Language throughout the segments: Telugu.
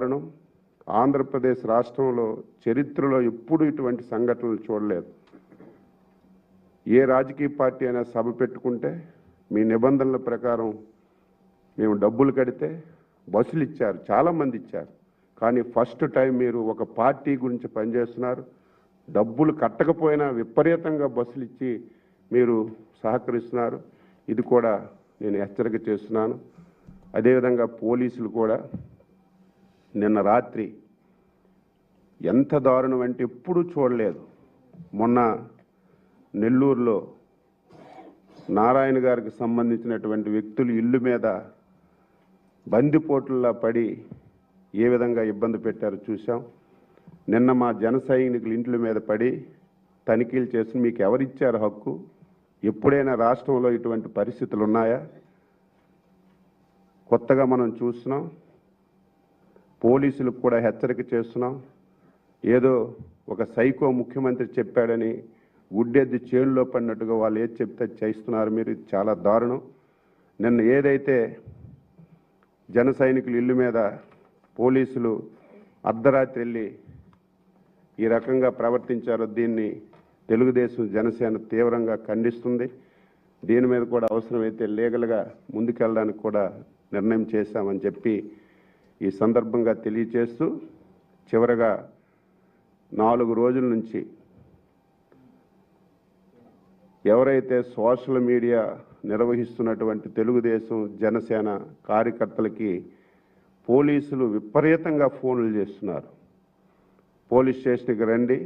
దారుణం. ఆంధ్రప్రదేశ్ రాష్ట్రంలో చరిత్రలో ఎప్పుడు ఇటువంటి సంఘటనలు చూడలేదు. ఏ రాజకీయ పార్టీ అయినా సభ పెట్టుకుంటే మీ నిబంధనల ప్రకారం మేము డబ్బులు కడితే బస్సులు ఇచ్చారు, చాలామంది ఇచ్చారు. కానీ ఫస్ట్ టైం మీరు ఒక పార్టీ గురించి పనిచేస్తున్నారు. డబ్బులు కట్టకపోయినా విపరీతంగా బస్సులు ఇచ్చి మీరు సహకరిస్తున్నారు. ఇది కూడా నేను హెచ్చరిక చేస్తున్నాను. అదేవిధంగా పోలీసులు కూడా నిన్న రాత్రి ఎంత దారుణం అంటే ఎప్పుడూ చూడలేదు. మొన్న నెల్లూరులో నారాయణ గారికి సంబంధించినటువంటి వ్యక్తులు ఇల్లు మీద బందిపోట్లలా పడి ఏ విధంగా ఇబ్బంది పెట్టారో చూసాం. నిన్న మా జన సైనికులు ఇంట్ల మీద పడి తనిఖీలు చేసి మీకు ఎవరిచ్చారు హక్కు? ఎప్పుడైనా రాష్ట్రంలో ఇటువంటి పరిస్థితులు ఉన్నాయా? కొత్తగా మనం చూస్తున్నాం. పోలీసులకు కూడా హెచ్చరిక చేస్తున్నాం. ఏదో ఒక సైకో ముఖ్యమంత్రి చెప్పాడని గుడ్డెద్ది చేనులో పడినట్టుగా వాళ్ళు ఏది చెప్తే చేస్తున్నారు మీరు. ఇది చాలా దారుణం. నిన్న ఏదైతే జన సైనికుల ఇల్లు మీద పోలీసులు అర్ధరాత్రి వెళ్ళి ఈ రకంగా ప్రవర్తించారో దీన్ని తెలుగుదేశం జనసేన తీవ్రంగా ఖండిస్తుంది. దీని మీద కూడా అవసరమైతే లీగల్గా ముందుకెళ్ళడానికి కూడా నిర్ణయం చేశామని చెప్పి ఈ సందర్భంగా తెలియజేస్తూ, చివరగా 4 రోజుల నుంచి ఎవరైతే సోషల్ మీడియా నిర్వహిస్తున్నటువంటి తెలుగుదేశం జనసేన కార్యకర్తలకి పోలీసులు విపరీతంగా ఫోన్లు చేస్తున్నారు. పోలీస్ స్టేషన్కి రండి,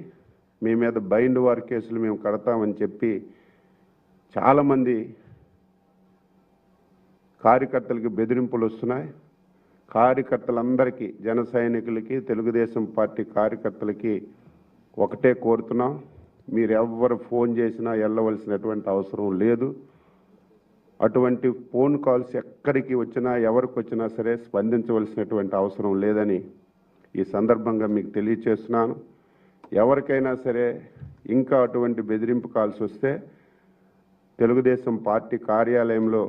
మీ మీద బైండ్ వార్ కేసులు మేము కడతామని చెప్పి చాలామంది కార్యకర్తలకి బెదిరింపులు వస్తున్నాయి. కార్యకర్తలందరికీ, జన సైనికులకి, తెలుగుదేశం పార్టీ కార్యకర్తలకి ఒకటే కోరుతున్నాం, మీరు ఎవరు ఫోన్ చేసినా వెళ్ళవలసినటువంటి అవసరం లేదు. అటువంటి ఫోన్ కాల్స్ ఎక్కడికి వచ్చినా ఎవరికి వచ్చినా సరే స్పందించవలసినటువంటి అవసరం లేదని ఈ సందర్భంగా మీకు తెలియచేస్తున్నాను. ఎవరికైనా సరే ఇంకా అటువంటి బెదిరింపు కాల్స్ వస్తే తెలుగుదేశం పార్టీ కార్యాలయంలో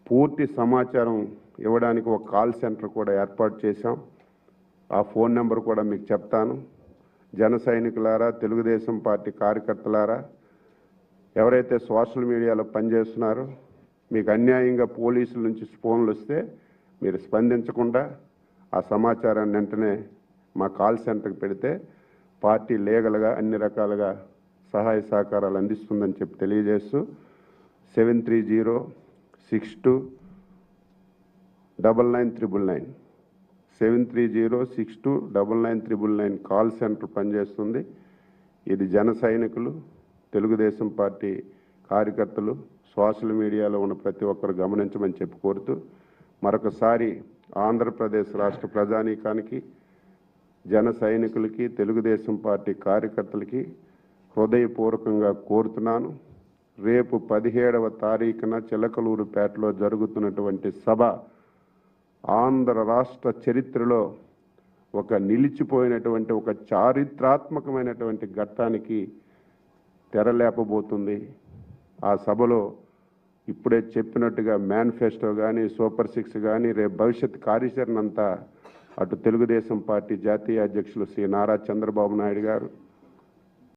పూర్తి సమాచారం ఇవ్వడానికి ఒక కాల్ సెంటర్ కూడా ఏర్పాటు చేశాం. ఆ ఫోన్ నెంబర్ కూడా మీకు చెప్తాను. జన సైనికులారా, తెలుగుదేశం పార్టీ కార్యకర్తలారా, ఎవరైతే సోషల్ మీడియాలో పనిచేస్తున్నారో మీకు అన్యాయంగా పోలీసుల నుంచి ఫోన్లు వస్తే మీరు స్పందించకుండా ఆ సమాచారాన్ని వెంటనే మా కాల్ సెంటర్కి పెడితే పార్టీ లీగల్గా అన్ని రకాలుగా సహాయ సహకారాలు అందిస్తుందని చెప్పి తెలియజేస్తూ 7306299999 7306299999 కాల్ సెంటర్ పనిచేస్తుంది. ఇది జన సైనికులు, తెలుగుదేశం పార్టీ కార్యకర్తలు, సోషల్ మీడియాలో ఉన్న ప్రతి ఒక్కరు గమనించమని చెప్పి కోరుతూ, మరొకసారి ఆంధ్రప్రదేశ్ రాష్ట్ర ప్రజానీకానికి, జన సైనికులకి, తెలుగుదేశం పార్టీ కార్యకర్తలకి హృదయపూర్వకంగా కోరుతున్నాను. రేపు 17వ తారీఖున చిలకలూరుపేటలో జరుగుతున్నటువంటి సభ ఆంధ్ర రాష్ట్ర చరిత్రలో ఒక నిలిచిపోయినటువంటి ఒక చారిత్రాత్మకమైనటువంటి ఘట్టానికి తెరలేపబోతుంది. ఆ సభలో ఇప్పుడే చెప్పినట్టుగా మేనిఫెస్టో కానీ, సూపర్ 6 కానీ, రేపు భవిష్యత్ కార్యాచరణ అంతా అటు తెలుగుదేశం పార్టీ జాతీయ అధ్యక్షులు శ్రీ నారా చంద్రబాబు నాయుడు గారు,